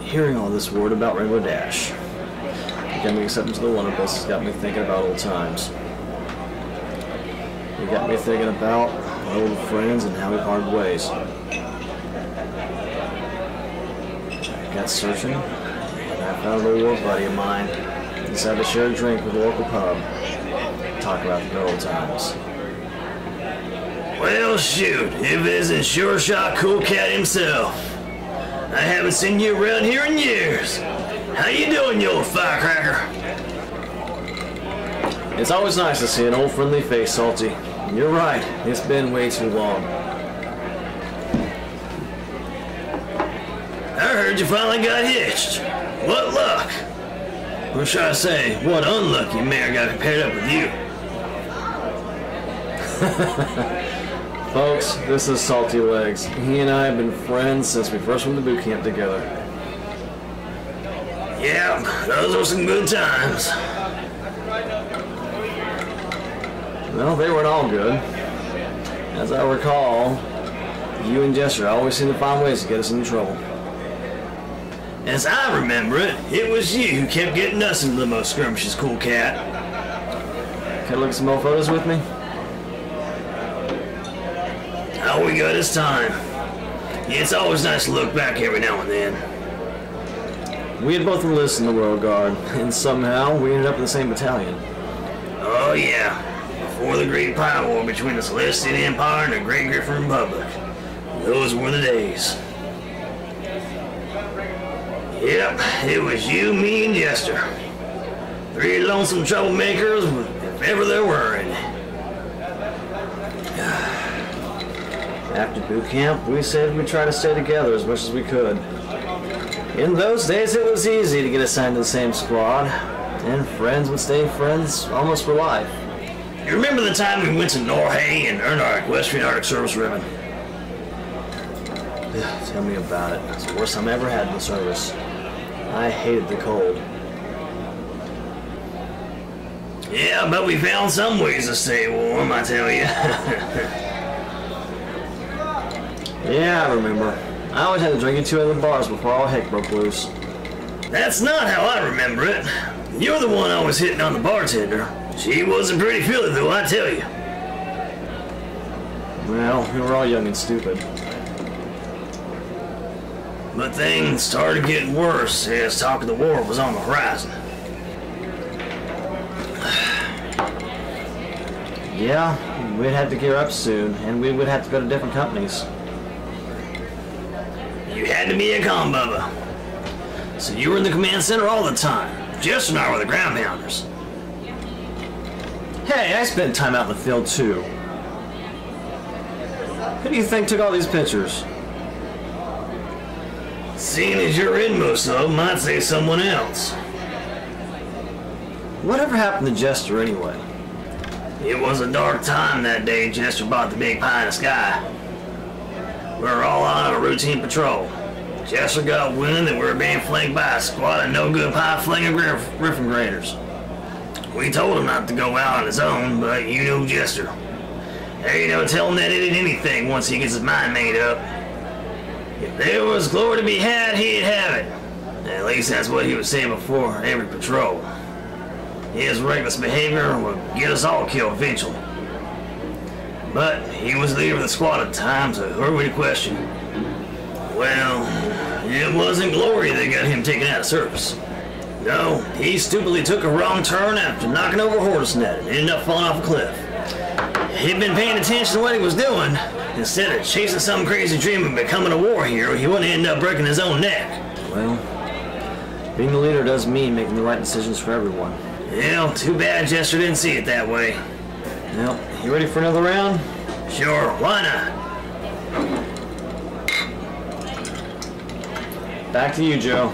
hearing all this word about Rainbow Dash. It got me accepted to the Wonder Bus. It's got me thinking about old times. It got me thinking about my old friends and how we parted ways. I got searching, and I found a little war buddy of mine. Decided to share a drink with the local pub. Talk about the good old times. Well, shoot, if it isn't Sure Shot Cool Cat himself. I haven't seen you around here in years. How you doing, you old firecracker? It's always nice to see an old friendly face, Salty. You're right, it's been way too long. I heard you finally got hitched. What luck? Or should I say, what unlucky mare got paired up with you? Folks, this is Salty Legs. He and I have been friends since we first went to boot camp together. Yeah, those were some good times. Well, they weren't all good. As I recall, you and Jester always seem to find ways to get us into trouble. As I remember it, it was you who kept getting us into the most skirmishes, Cool Cat. Can I look at some more photos with me? All we got is time. It's always nice to look back every now and then. We had both enlisted in the Royal Guard, and somehow we ended up in the same battalion. Oh yeah, before the Great Pie War between the Celestian Empire and the Great Griffin Republic. Those were the days. Yep, it was you, me, and Jester. Three lonesome troublemakers, if ever there were any. After boot camp, we said we'd try to stay together as much as we could. In those days, it was easy to get assigned to the same squad, and friends would stay friends almost for life. You remember the time we went to Norhay and earned our equestrian Arctic Service ribbon? Tell me about it. It's the worst time I ever had in the service. I hated the cold. Yeah, but we found some ways to stay warm, I tell you. Yeah, I remember. I always had to drink at 2 other bars before all heck broke loose. That's not how I remember it. You're the one always hitting on the bartender. She wasn't pretty filly, though, I tell you. Well, we were all young and stupid. But things started getting worse as talk of the war was on the horizon. Yeah, we'd have to gear up soon, and we would have to go to different companies. You had to be a combubba. So you were in the command center all the time. Jester and I were the ground pounders. Hey, I spent time out in the field too. Who do you think took all these pictures? Seeing as you're in most of them, I'd say someone else. Whatever happened to Jester anyway? It was a dark time that day Jester bought the big pie in the sky. We were all on a routine patrol. Jester got wind that we were being flanked by a squad of no-good pie-flinging Griffin graders. We told him not to go out on his own, but you know Jester. There ain't no telling that idiot anything once he gets his mind made up. If there was glory to be had, he'd have it. At least that's what he would say before every patrol. His reckless behavior would get us all killed eventually. But he was the leader of the squad at the time, so who are we to question? Well, it wasn't glory that got him taken out of service. No, he stupidly took a wrong turn after knocking over a horse net and ended up falling off a cliff. He'd been paying attention to what he was doing. Instead of chasing some crazy dream of becoming a war hero, he wouldn't end up breaking his own neck. Well, being the leader does mean making the right decisions for everyone. Yeah, too bad Jester didn't see it that way. Well, you ready for another round? Sure, why not? Back to you, Joe.